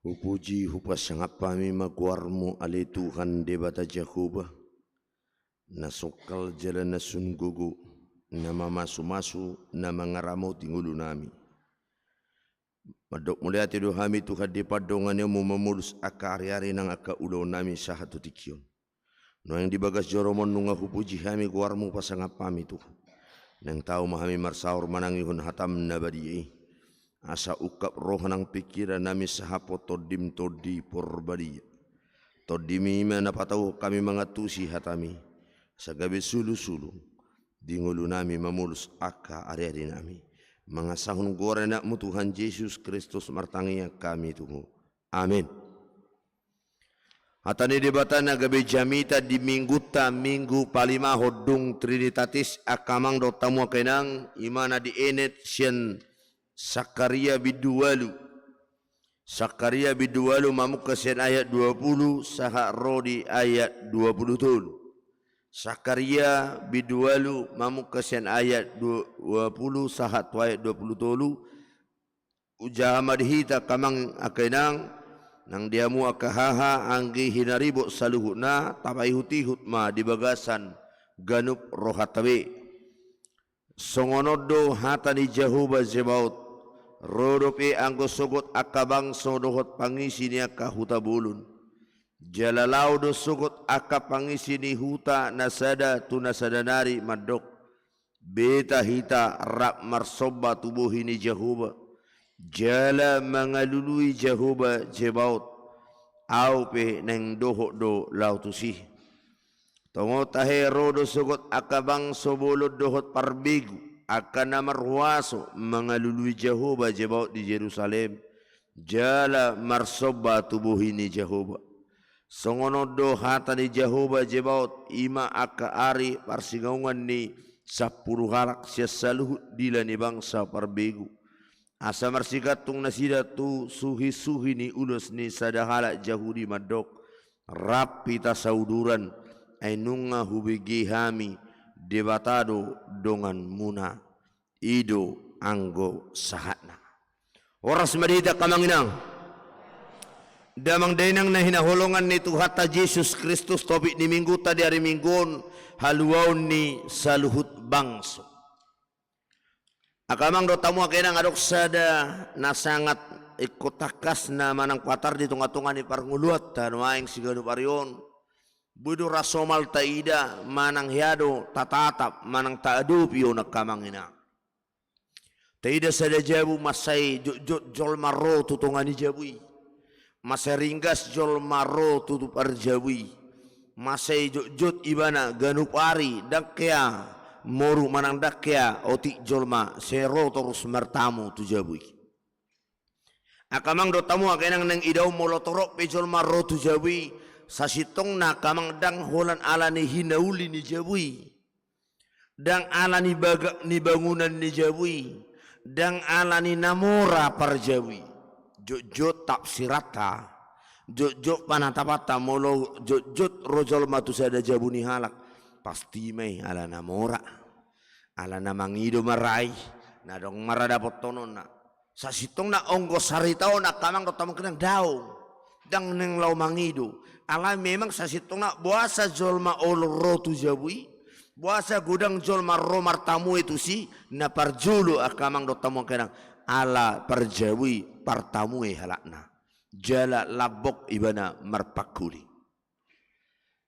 Hupuji hupasangap kami magwarmu ali Tuhan debata Jehovah. Nasukal jalan nasun gugu, nama masu-masu, nama ngaramo tingulu nami. Madok mulia tido kami Tuhan di padongan yang memulus aka hari-hari nang aka ulo nami sahatu tikyon. No yang dibagas joromon nunga hupuji kami guarmu pasangap kami Tuhan. Nang tahu mahami marsaur manangihun hatam nabadiyai. Asa ukap roh nang pikiran nami sahapo todim todi porbadiya. Todimi mana patau kami mengatusi hatami. Sagabi sulu-sulu. Dingulu nami memulus aka ari-ari nami. Mengasahun gorenakmu Tuhan Yesus Kristus martangiya kami tunggu. Amin. Hatani debatana gabe jamita di minggu palima hodung trinitatis akamang do tamu kenang imana di enet sian Sakaria bidualu mamuk kesian ayat 20 saha rodi ayat 20 tul. Sakaria bidualu mamuk kesian ayat 20 saha tu ayat 20 tulu. Ujaha madhita kamang akenang nang diamu akahaha anggi hinaribo saluhuna tabai hutihut ma di bagasan ganup rohatawe. Songonodo hatani Jehovah Zebaut rodope anggo sogot akabang sodohot pangisi ni aka huta bulun. Jalalau do sogot aka pangisi ni huta nasada tu nasada nari madok. Beta hita rak marsoba tubuh ini Jehovah. Jala mengalului Jehovah Jebaut. Au pe neng dohok do lau tusih. Tongo tahe rodo sogot akabang sobolot dohot parbegu. Akan marwaso mengalului Jehovah Jebaut di Jerusalem. Jala marsoba tubuh ini Jehovah. Songonodo hata di Jehovah Jebaut ima aka ari parsingaungan ni 10 halak sia saluhut dila ni bangsa parbegu. Asa marsikatung nasida tu suhi-suhi ni ulus ni sadahala Yahudi madok. Rapi tasauduran ay nunga hubigi hami debatado dongan muna ido anggo sahatna. Oras madita kamanginang damang dainang na hinaholongan ni Tuhan Yesus Kristus topik ni minggu tadi hari mingguon haluaon ni saluhut bangso. Akamang do tamu akenang adok sada na sangat ikotakas na manang patar di tunga-tunga ni parnguluat dan waing sigado parion. Budu rasomal taida manang hiado tatatap manang taadup yo nakamang ina. Taida sada jabu masai jol maro tutungani jabui. Masai ringgas jol maro tutup arjabui. Masai jot ibana ganupari dakya moru manang dakya otik jolma sero terus mertamu tu jabui. Akamang do tamu akenang nang idau molotorok pe jol maro tu jabui. Sasitong na kamang dang holan ala ni hinauli ni jabui. Dang ala ni baga ni bangunan ni jabui. Dang ala ni namora parjabui. Jot tafsirata. Jot panatapata molo jot rojol matu sada jabu ni halak. Pasti may ala namora. Ala namangido maray. Nadong maradapot tonon na. Sasitong na onggo saritao na kamang dotamang kenang daw. Dang neng lau mangido. Alam memang sasitong na buasa jolma oloro tu jabui. Buasa gudang jolma romar tamu itu si. Na parjulu akamang do tamu kenang. Ala parjabui partamu halakna. Jala labok ibana marpakuli.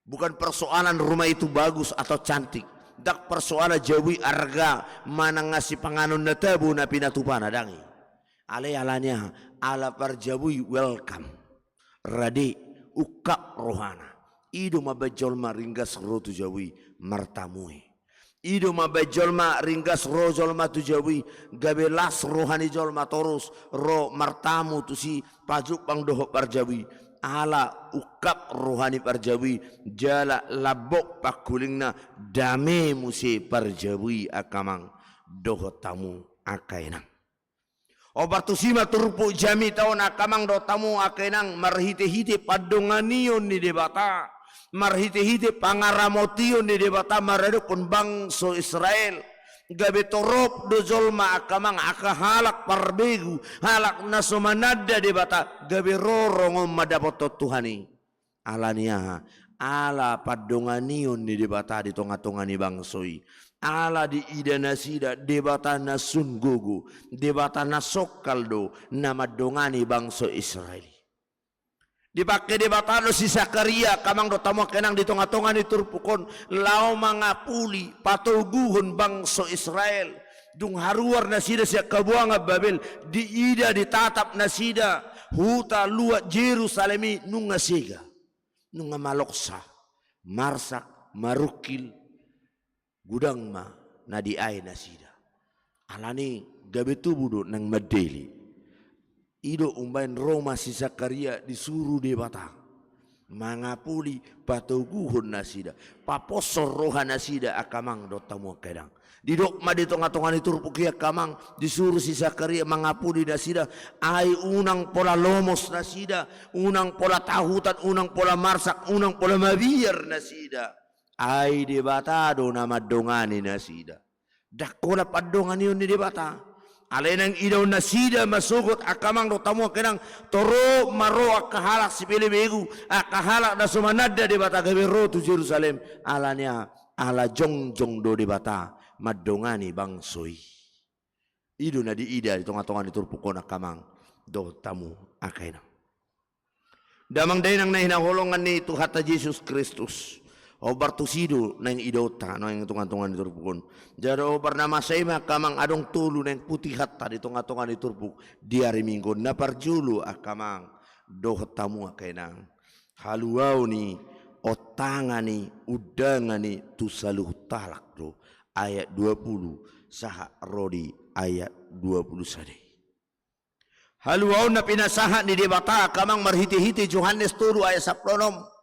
Bukan persoalan rumah itu bagus atau cantik. Dak persoalan jabui arga mana ngasih panganon na tabu na pinatupana dangi. Alanya ala parjabui welcome. Radi ukap rohana. Ido mabajol ma ringgas rotu jawi martamui. Ido mabajol ma ringgas rojol ma tu jawi gabelas rohani jol ma torus ro martamu tu si pajuk pang doho parjawi. Ala ukap rohani parjawi jala labok pakulingna dame musi parjawi akamang doho tamu akainang. Obat tu sima turupu jami tau nak kamang do tamu akenang marhite-hite padonganion ni debata. Marhite-hite pangaramotion ni debata marado pun bangso Israel. gabe torop do zolma akamang akahalak parbegu halak nasumanada di bata gabe rorong madapoto Tuhani alania ala padonganion di bata di tonga-tongani bangsoi ala di ida nasida debata nasun gugu debata nasokaldo nama dongani bangso Israel dipakai debata no si Zakaria kamang do tamo kenang di tonga-tonga ni turpukon lao mangapuli patuguhon bangso Israel dung haruar nasida siya kabuanga Babel di ida ditatap nasida huta luat Jerusalemi nunga siga nunga maloksa marsak marukil gudang ma na di ay nasida alani gabe tubudo nang medeli ido umbain Roma si Zakaria disuruh di batang mangapuli patuguhon nasida paposor roha nasida akamang do tamu kedang di dokma di tonga-tonga ni turpukia kamang disuruh si Zakaria mangapuli nasida ay unang pola lomos nasida unang pola tahutan unang pola marsak unang pola mabiyar nasida ay di bata do nama dongani nasida dakola padongan yun di bata alenang idaw nasida masugot akamang do tamu kenang toro maro akahalak si pilibegu akahalak na sumanada di bata gabero tu Jerusalem alanya ala jongjong do di bata madongani bangsoy ido na di ida di tonga-tonga ni turpukon akamang do tamu akainang damang day nang nahinahulongan ni Tuhata Jesus Kristus obar tusido nang idota no yang tungan-tungan di turpukon jaro obar nama saima kamang adong tulu nang putih hatta di tungan-tungan di turpuk di hari Minggu na parjulu akamang doh tamu akainang haluau ni otangani udangani tusaluh talak do ayat 20 saha rodi ayat 20 sade haluau na pinasahat ni debata kamang marhiti-hiti Yohanes turu ayat 10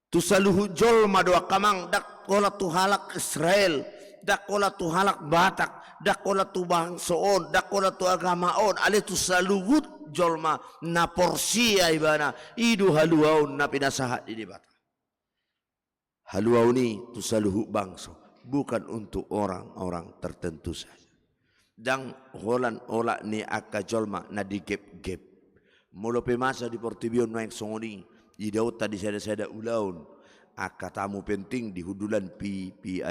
tusaluhu jol madwa kamang dakola tuhalak Israel dakola tuhalak Batak dakola tu bangsoon dakola tu agamaon ale tusaluhut jolma na porsia ibana idu haluaun na pinasahat di debata haluau ni tusaluhu bangso bukan untuk orang-orang tertentu saja dang holan ola ni akka jolma na di gep-gep molo pe masa di Portibion naik songoni idau tadi sada-sada ulaun akatamu penting di hudulan PIP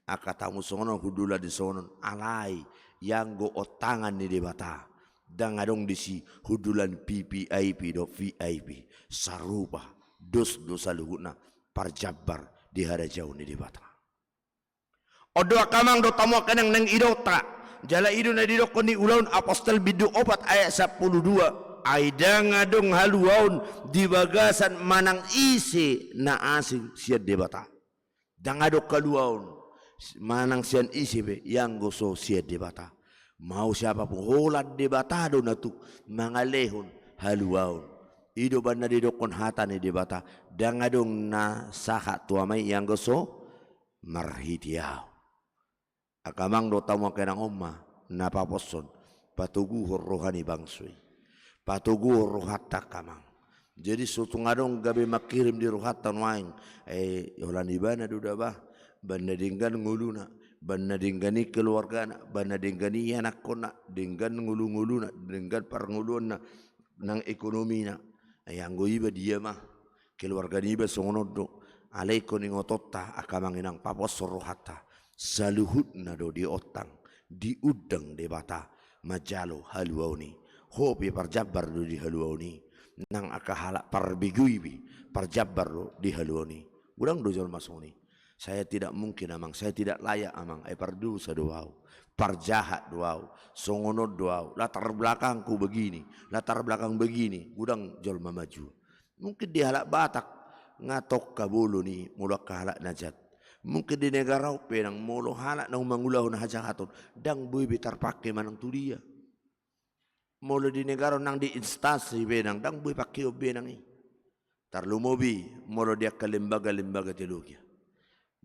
akatamu songono hudula di sonon alai yang go otangan ni debata dang adong di si hudulan PPIP do VIP sarupa dos dosa luhuna parjabar di hara jauh ni debata odo akamang do tamu kanang nang idota jala idu na didokon ni ulaun apostol bidu 4 ayat 12 aida ngadong haluaun di bagasan manang isi na asing siya debata dangadok kaluaun manang siyan isi be yang goso siya debata mau siapapun holat debata do na tu mga lehon haluaun ido ba na didokon hata ni debata dangadong na saha tuamay yang goso marhitiaw akamang do tamu kenang umma napaposon patuguhor rohani bangsoy patuguhor rohata kamang jadi sutu ngadong gabe makirim di rohata waing yolan ibana duda bah banda dinggan nguluna banda dinggani keluargana banda dinggani anak kona dinggan ngulu-nguluna dinggan parnguluna nang ekonomi na yang go iba dia mah keluarga iba songonodo alaiko ning ototta akamang inang papos rohata saluhut na do di otang di udang de bata majalo haluauni hopi parjabar do di haluauni nang akahala parbiguibi parjabar do di haluauni urang do jol masoni saya tidak mungkin amang saya tidak layak amang pardusa doau parjahat doau songono doau latar belakangku begini latar belakang begini udang jol maju mungkin di halak Batak ngatok kabulu ni mulak halak najat mungkin di negara penang molo halak nang mangulau na hajahaton dang bui bitar pakai manang tu dia molo di negara nang di instansi benang dang bui pakai benang ni tarlumobi molo dia ke lembaga-lembaga teologi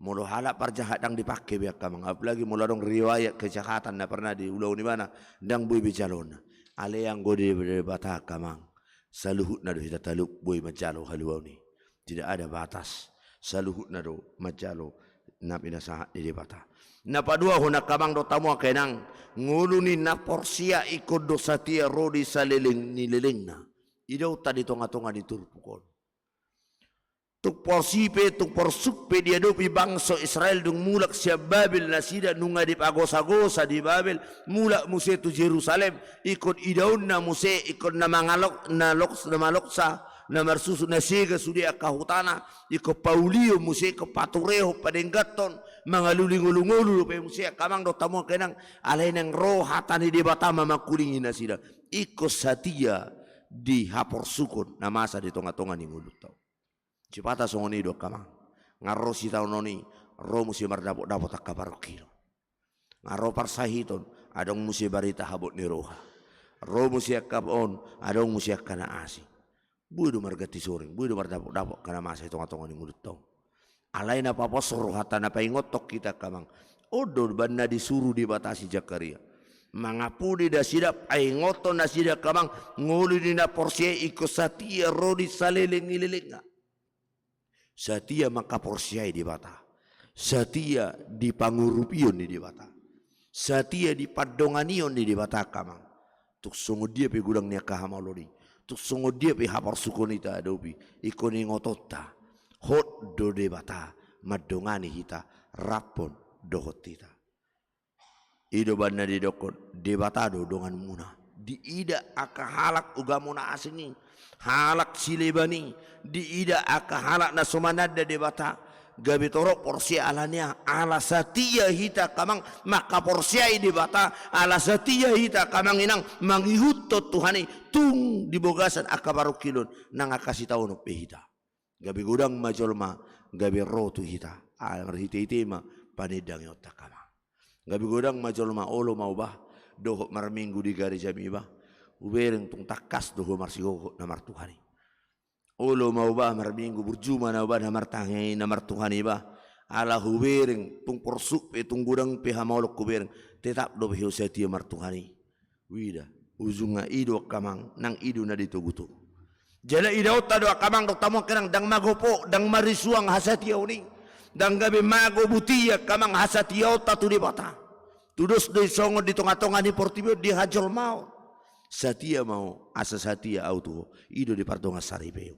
molo halak parjahat dang dipakai biak kamang apalagi molo dong riwayat kejahatan na pernah di ulau ni mana dang bui bijalona ale yang gode bata kamang saluhut na do hita taluk bui majalo haluau ni tidak ada batas saluhut na do majalo na pinasahat di bata Napadua huna kamang do tamu kenang ngulu ni na porsia ikut do satia rodi saliling nililing na. Idau tadi tonga-tonga diturpukon. Tuk porsi pe tuk porsuk pe dia dopi bangsa Israel dung mulak siap Babel nasida nunga di agos-agosa di Babel mulak muse tu Jerusalem ikut idaun na muse ikut na mangalok na maloksa na marsusu na sega sudia kahutana ikut Paulio muse ke patureho padenggaton mangalulingulungulu pe muse kamang do tamu kenang alainang roh hatani di batama makulingi nasida ikut satia di hapor sukun na masa di tonga-tonga ni mulut tau. Cipata songoni do kamang ngaro si tau noni ro musi mardapot tak kabar kilo ngaro parsahiton adong musi barita habot ni roha ro musi akabon adong musi akana asi budu margati soring budu mardapot kana masa tonga-tonga ni mulut tau alaina papos rohata na paingotok kita kamang odor banna disuruh dibatasi Jakaria mangapudi da sidap paingoto na sidap kamang nguli dina porsie ikosatia rodi saleleng ililinga satia maka porsiai di bata satia di pangurupion di bata satia di padonganion di bata kamang tuk songo dia pe gudang nia kahamalori tuk songo dia pe hapar sukonita adopi ikoni ngotota hot do de bata madongani hita rapon dohot hita ido banna di dokon de bata do dongan muna di ida aka halak ugamuna asini halak silebani di ida aka halak na sumanada de bata gabi torok porsi alania ala satia hita kamang maka porsia di bata ala satia hita kamang inang mangihutot Tuhani tung di bogasan aka baru kilon nang akasi tahu no hita gabi gudang majolma gabi rotu hita al hita itima panedang yota kamang gabi gudang majolma olo mau bah dohok marminggu di gari jami bah ubereng tung takas doho marsigo namar Tuhani olo mau bah marminggu berjuma na bah namar tangai namar Tuhani bah ala ubereng tung porsuk pe tung gudang pe hamalok ubereng tetap do beho setia mar Tuhani wida ujunga ido kamang nang ido na ditugutu jala ido tado kamang do tamo kerang dang magopo dang marisuang hasatia uning dang gabe mago butia kamang hasatia tatu di bata tudos di songo di tonga-tonga ni portibio di hajol mau satia mau asa satia auto ido di partonga saripeo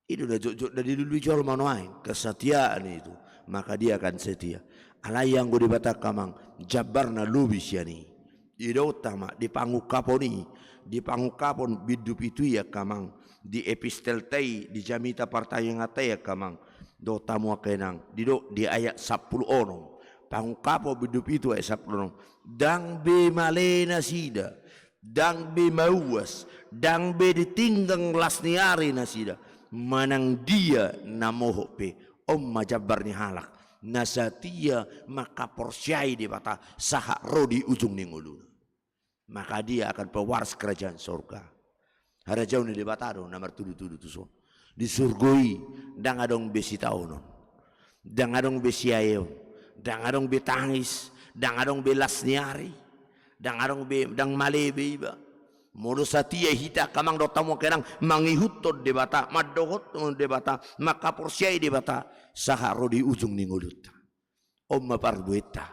ido da jok dari dulu jol mau noai kesetiaan itu maka dia akan setia alayang go di bata kamang jabarna lubisiani ido utama di pangukaponi di pangukapon bidup itu ya kamang di epistel tei di jamita partai yang ya kamang do tamu kenang di ayat 10 ono pangkapo bidup itu ay saplono dang be malena sida dang be mauas dang be ditinggang lasniari na sida manang dia namoho pe majabar ni halak nasatia maka porsyai di bata saha rodi ujung ningulu maka dia akan pewaris kerajaan surga harajau ni di bata do namar tudu-tudu tuso di surgoi dang adong besi taunon dang adong besi ayo dang adong betangis dang adong belas niari dang adong be dang malebe iba modo satia hita kamang do tamu kenang mangihutot de bata madohot de bata maka porsiai de bata saha rodi ujung ningulut omma parbueta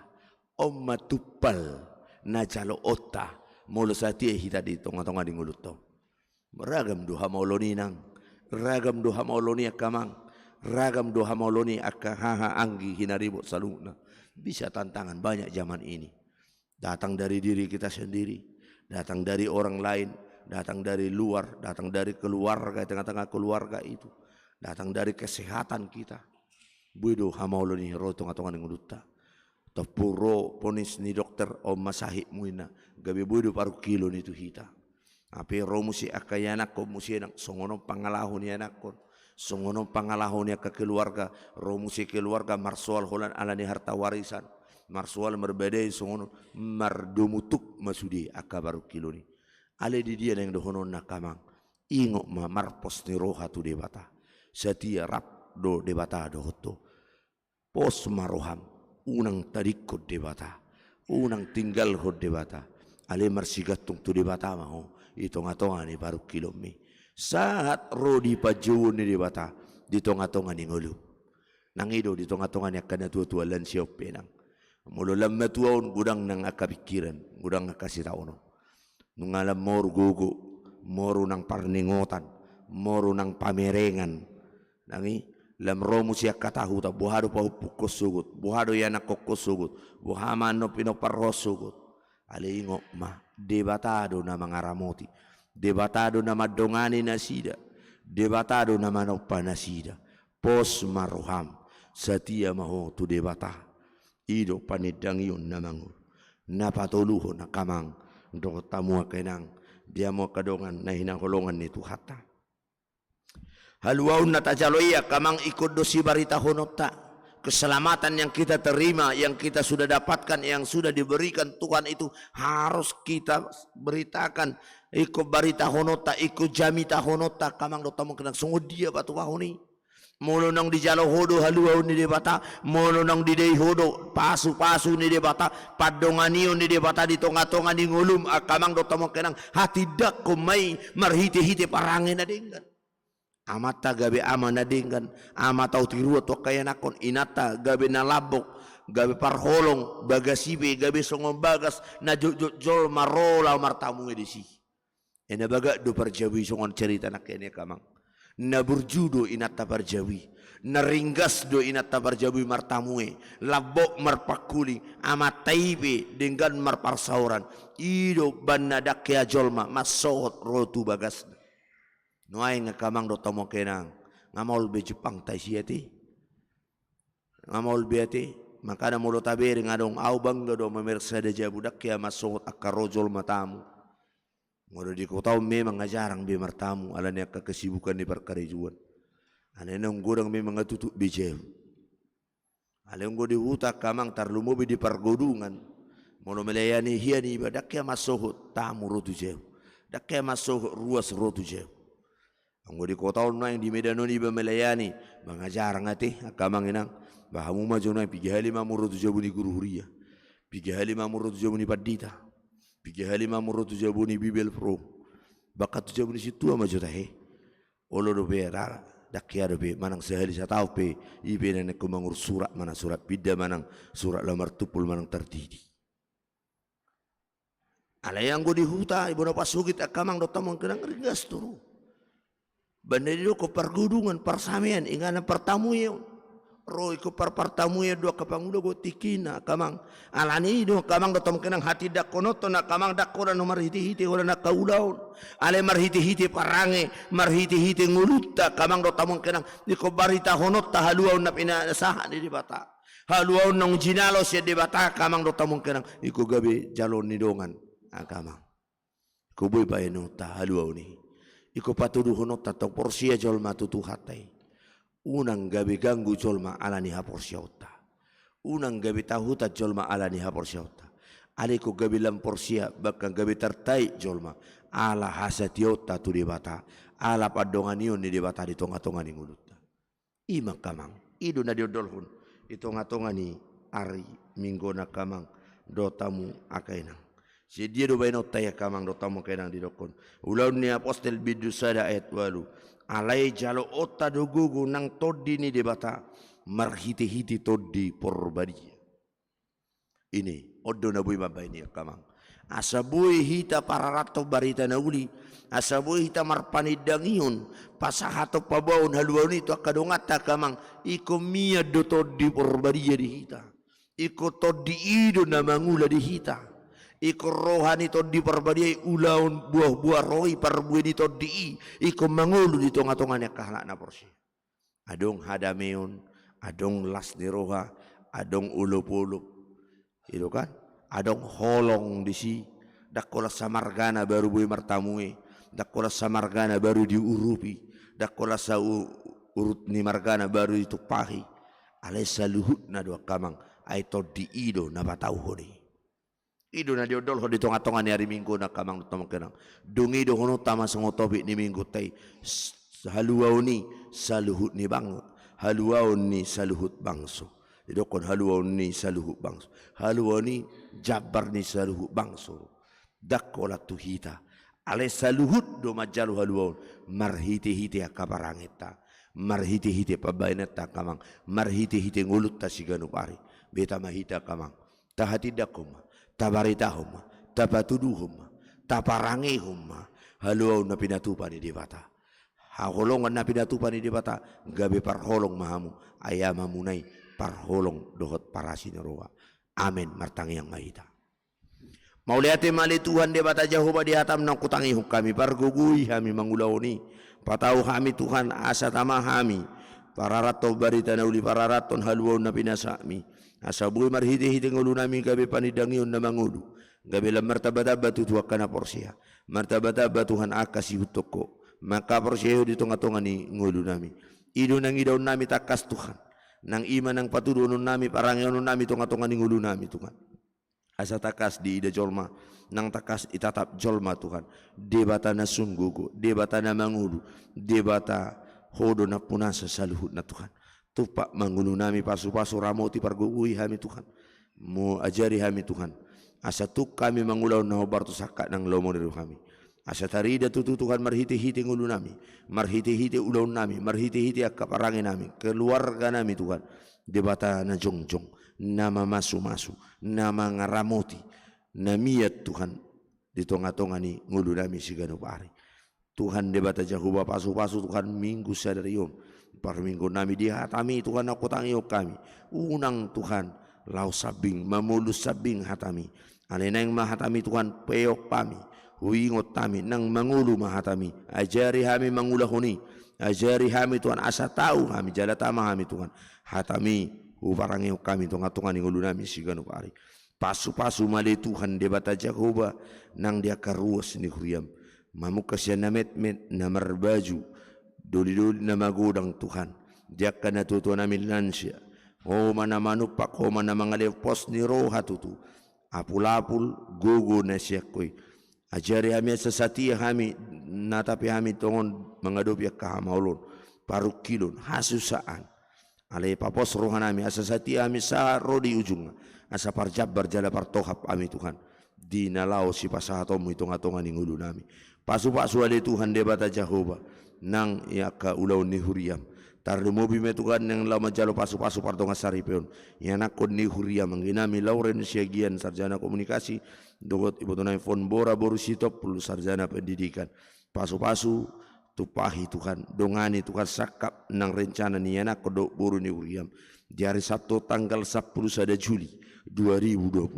omma tupal najalo otta modo satia hita di tonga-tonga ningulut to beragam doha mauloni nang ragam doha mauloni kamang ragam doha mauloni akka haha anggi hinaribut saluna bisa tantangan banyak zaman ini datang dari diri kita sendiri datang dari orang lain datang dari luar datang dari keluarga tengah-tengah keluarga itu datang dari kesehatan kita budo hamauloni ro tengah-tengah nguduta topuro ponis ni dokter om masahib muina gabe budo paru kilo itu hita ape ro musi akayana ko musi nak songono pangalahon ya nakon songono pangalahon ya ke keluarga ro musi keluarga marsual holan alani harta warisan marsual berbeda songono mardumutuk masudi akabaru kiloni ale di dia yang dohono nakamang ingok ma marpos ni roha tu debata setia rap do debata do hoto pos maroham unang tadikot debata unang tinggal hod debata ale marsigatung tu debata mau itu ngatonga ni baru kilomi saat rodi pajuun ni debata di tonga-tonga ni ngulu nangido di tonga-tonga ni kana tua-tua lan siop penang Mulu lamma tuaun gudang nang akapikiran, gudang akasih tahu no. Nungalam moru gugu, moru nang parningotan, moru nang pamerengan. Nangi lam romu siya katahu ta buhado pa pukos sugut, buhado yana kokos sugut, buhama no pinoparros sugut. Alingo ma debatado na mga ramoti, debatado na madongani na sida, debatado na manokpa na sida. Pos maruham satia maho tu debata ido panidang yun namang napatuluho na kamang do tamu kenang dia mo kadongan na hinahulungan ni Tuhata haluaw na tajaloya kamang ikut dosi barita honota keselamatan yang kita terima yang kita sudah dapatkan yang sudah diberikan Tuhan itu harus kita beritakan ikut barita honota ikut jamita honota kamang do tamu kenang sungguh dia batu wahuni molo nang di jalo hodo haluau ni debata molo nang di dei hodo pasu-pasu ni debata padonganio ni debata di tonga-tonga ni ngulum akamang do tamo kenang hati dak kumai marhiti-hiti parange na dinggan amata gabe ama na dinggan amata utiruat wa kaya nakon inata gabe na labok gabe parholong bagasibe gabe songong bagas na jol marola martamu edisi ena baga do parjawi songon cerita nak kene kamang na burjudo inata barjawi na ringgas do inata barjawi martamue labok marpakuli amat taibe dengan marparsauran ido banadak ya jolma masot rotu bagas noai ngakamang do tomo kenang ngamol be Jepang tai siati ngamol beati makana mulo tabere ngadong au bangga do memersa de jabudak ya masot akarojol matamu Moro di kau tahu memang jarang be martamu alanya kesibukan di perkarijuan. Alanya nggodang memang ngatutuk bijeu. Alanya nggo di huta kamang tarlumo di pergodungan. Molo melayani hiani badakya masohut tamu rotu jeu. Dakya masohut ruas rotu jeu. Nggo di kau tahu nang di medanoni be melayani mangajarang ate kamang inang bahamu majona pigi halima rotu jeu ni guru huria. Pigi halima rotu jeu ni padita. Pigi halima murutu jabuni bibel pro bakat jabuni situ ama jota he olo do bera dakya do be manang sehari sa tau pe ibe nene kumangur surat mana surat bidda manang surat lamar tupul manang terdidi ala yang go di huta ibu na pasugit akamang do tamang kenang ringgas turu bandari do ko pergudungan parsamean ingana pertamu yo roy ko partamu ya dua kapangulo go tikina kamang alani do kamang do tom kenang hati dak konoto na kamang dak kora no marhiti-hiti ora na kaulaun ale marhiti-hiti parange marhiti-hiti nguluta kamang do tamong kenang iko barita honota haluau na pinasaha di bata haluau nang jinalo sia di bata kamang do tamong kenang iko gabe jalon ni dongan kamang ko boy paenota haluau ni iko patudu honota to porsia jol matutu hatai unang gabi ganggu jolma alani hapor siauta unang gabi tahuta jolma alani hapor siauta aliko gabi lampor sia bakang gabi tertai jolma ala hasatiota tu debata ala padonganion ni debata di tonga-tonga ni ngulutta ima kamang idu na diodolhun di tonga-tonga ni ari minggo na kamang dotamu akainang si dia do baino taya kamang dotamu kainang di dokon ulaun ni apostel bidusada ayat 8 alai jalo otta dogugu nang toddi ni debata marhiti-hiti toddi porbadia ini oddo na bui mabay ni kamang asabui hita pararato barita na uli asabui hita marpanidangion pasahato pabaon haluaw nito akadongata kamang iko mia do toddi porbadia di hita iko toddi ido na mangula di hita iko rohani to di perbadiai ulaun buah-buah rohi perbuah di to di iko mangulu di tonga-tongannya kahlak na porsi adong hadameon adong las di roha adong ulup-ulup itu kan adong holong di si dakola samargana baru bui martamue dakola samargana baru diurupi dakola sa urut ni margana baru ditupahi alesa luhut na dua kamang ay to di ido na batau hodi ido na diodol ho di tonga-tonga ni hari minggu na kamang tamang kenang dungi do hono tama songotobi ni minggu tay haluau ni saluhut ni bang haluau ni saluhut bangso idokon haluau ni saluhut bangso haluau ni jabar ni saluhut bangso dakola tuhita ale saluhut do majalu haluau marhiti-hiti akabarangeta marhiti-hiti pabaineta kamang marhiti-hiti ngulut ta siganu pari beta mahita kamang tahatidakum, tabaritahum, tabatuduhum, taparangihum, haluaw na pinatupan ni Debata. Haholongan na pinatupan ni Debata, gabi parholong mahamu, ayamamunay, parholong dohot parasin roa. Amin, martangyang mahita. Mauliati mali Tuhan Debata Jehovah di hatam ng kutangi kami, pargugui kami mangulaw ni, pataw kami Tuhan asa tama kami, pararato barita na uli pararaton haluaw na pinasami, asa buhay marhiti-hiti ngulo namin gabi panidangyon na mangulo, gabi lang martabata tutuwak ka na porsiya, martabata Tuhan akasi hutok ko, maka porsiya dito nga tonga ni ngulo namin, ido nang idaw namin takas Tuhan, nang ima ng patudunon namin parangyon namin tonga ni ngulo namin Tuhan. Asa takas di ida jolma, nang takas itatap jolma Tuhan. Debata na sunggugo, debata na mangulu, debata hodo na punasa sa luhut na Tuhan. Tupak mangulu nami pasu-pasu ramoti pargugui kami Tuhan. Mo ajari kami Tuhan. Asa tuk kami mangulaw na hobarto sakat ng lomo niru kami. Asa tarida tutu Tuhan marhiti-hiti ngulu nami, marhiti-hiti ulaw nami, marhiti-hiti akaparangin nami, keluarga nami Tuhan. Debata na jongjong, na mamasu-masu, na mangaramoti, na miyat Tuhan dito nga tonga ni ngulu nami si ganupari. Tuhan debata Jehovah pasu-pasu Tuhan minggu sadariyom, par minggu nami dihatami Tuhan ako tangiyok kami. Unang Tuhan lau sabing, mamulus sabing hatami. Alena yang mahatami Tuhan peyok kami, huingot kami nang mangulu mahatami. Ajari kami mangulahuni, ajari kami Tuhan asa tahu kami, jala tama kami Tuhan. Hatami uparangiyok kami tunga-tunga ni ngulu nami si ganupari. Pasu-pasu mali Tuhan debata Jehovah nang dia karuas ni huriam. Mamukas yan na met-met na marbaju, duli-duli na magudang Tuhan. Diyak ka natuto namin lansya. O manamanupak, o manamangalipos ni roha tutu. Apul-apul, gugu na siya ko'y. Ajari kami sa satiya kami, natapi kami tongon mga dobiyak kahamawlon. Parukilon, hasusaan. Alay papos rohan nami, asa satiya kami sa rodi ujung. Asa parjabar jala partohap kami Tuhan. Di nalaw si pasahatomu itong-atongan ni ngulo nami. Pasu-pasu ali Tuhan debata Jehovah nang iaka ulaw ni huriam. Tarlumubi me Tuhan nang lama jalo pasu-pasu partonga saripeon. Yanakon ni huriam ang ginami Lauren Siagian sarjana komunikasi dogot ibu tunay phone bora boru sitop pulu sarjana pendidikan. Pasu-pasu tupahi Tuhan dongani Tuhan sakap nang rencana ni anak kodok boru ni huriam. Di hari Sabtu tanggal 10 Juli 2026.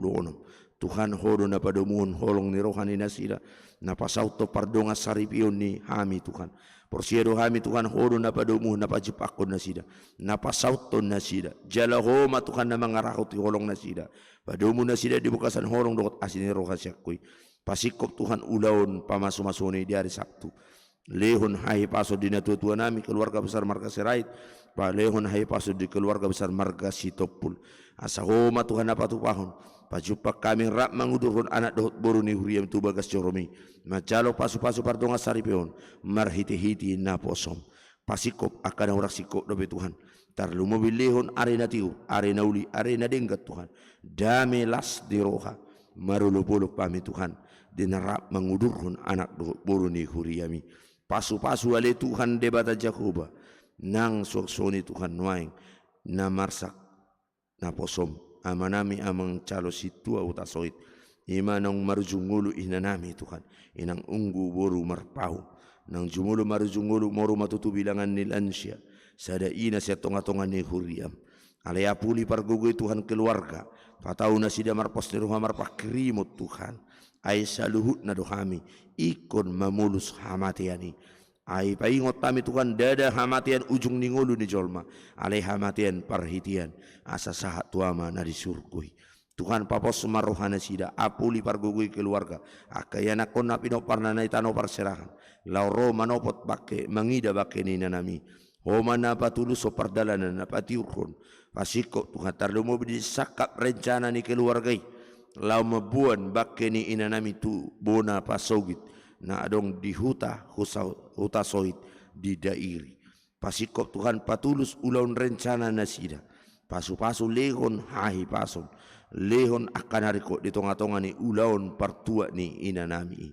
Tuhan hodo na padomuhon holong ni rohani nasida na pasauto pardonga saripion ni hami Tuhan. Porsiedo hami Tuhan hodo na padomuhon na pajipakon nasida na pasauto nasida. Jala homa Tuhan na mangarakot ti holong nasida. Padomu nasida dibukasan holong dokot asin ni roha siyakoy. Pasikop Tuhan ulaon pamaso-masoni di hari Sabtu. Lehon hai paso di natutua nami keluarga besar Marga Serait. Palehon hai paso di keluarga besar Marga Sitopul. Asa homa Tuhan na patupahon. Pajupak kami rap mangudurun anak dohot boru ni huriam tu bagas joromi. Macalo pasu-pasu pardonga saripeon. Marhiti-hiti na posom. Pasikop akan orang sikop dobe Tuhan. Tarlu mobil lehon arena tiu, arena uli, arena denggat Tuhan. Dame las di roha. Marulupuluk pami Tuhan. Dinarap mangudurun anak dohot boru ni huriami. Pasu-pasu ale Tuhan debata Jehovah. Nang soksoni Tuhan nuaing. Na marsak na posom. Amanami amang calo situa utasoit imanang marjungulu inanami Tuhan inang unggu boru marpau nang jumulu marjungulu moru matutu bilangan nilansya sada ina siya tonga-tonga ni huriam alaya puli pargugui Tuhan keluarga patau na sida marpos ni ruha marpakrimot Tuhan ay saluhut na dohami ikon mamulus hamatiani ay paingot kami Tuhan dada hamatian ujung ningulu ni jolma alay hamatian parhitian asa sahat tuama na disurgui Tuhan papos marohana sida apuli pargugui keluarga akayana kon na pinoparna na itano parserahan lauro manopot bake mangida bake ni nanami homa na patulus o pardalanan na patiurkon pasiko Tuhan tarlumo bidisakap rencana ni keluargai lau mabuan bake ni inanami tu bona pasogit na adong di huta soit di dairi. Pasikop Tuhan patulus ulaun rencana nasida. Pasu-pasu lehon hahi pason. Lehon akan hariko di tonga-tonga ni ulaun partua ni inanami.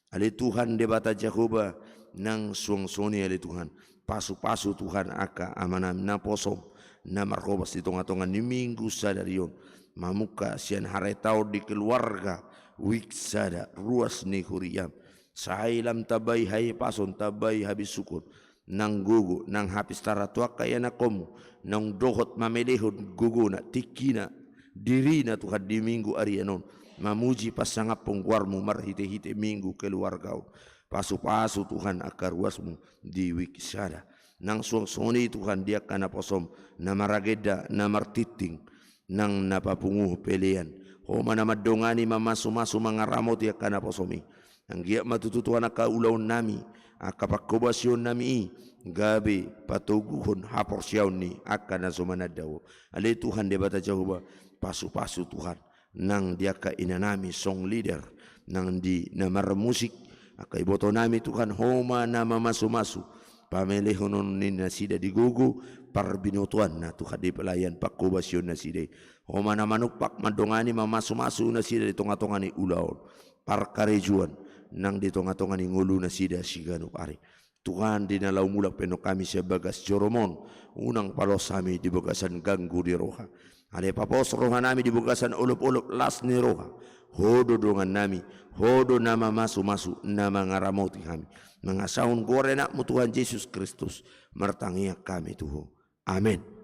Ali Tuhan debata Jehovah nang suang-soni ali Tuhan. Pasu-pasu Tuhan aka amanam na posom. na markobas di tunga-tunga ni minggu sada riyon mamuka sian haretau di keluarga wik sada ruas ni huriyam sahailam tabay hay pason tabay habis syukur nang gugu nang hapis taratua kaya na komu nang dohot mamelehon gugu na tikina diri na Tuhan di minggu arianon mamuji pasangap pungguarmu marhite-hite minggu keluargau pasu-pasu Tuhan akar ruasmu di wikisada nang suang-suang Tuhan dia kana posom na marageda na martiting nang napapunguh pelian homa na madongani mamasu-masu mangaramot ya kana posomi ang giya matututuan ka ulaw nami akapakobasyon nami gabi patuguhon haporsyaw ni akan na sumanadaw alay Tuhan dia bata Jehovah pasu-pasu Tuhan nang dia ka inanami song leader nang di namar musik akaiboto nami Tuhan homa na mamasu-masu pamelehonon ni nasida di gugu parbinutuan na Tuhan di pelayan pakobasyon nasida homa na manukpak madongani mamasu-masu nasida di tonga-tonga ni ulaon parkarejuan nang di tonga-tonga ni ngulu nasida sigano pare Tuhan di nalau mulak penok kami sebagas joromon unang palos kami di bagasan ganggu di roha ale papos roha nami di bagasan ulup-ulup las ni roha hodo dongan nami hodo nama masu-masu nama ngaramoti kami mengasaun gorenak mu Tuhan Yesus Kristus mertangiak kami Tuhan amin.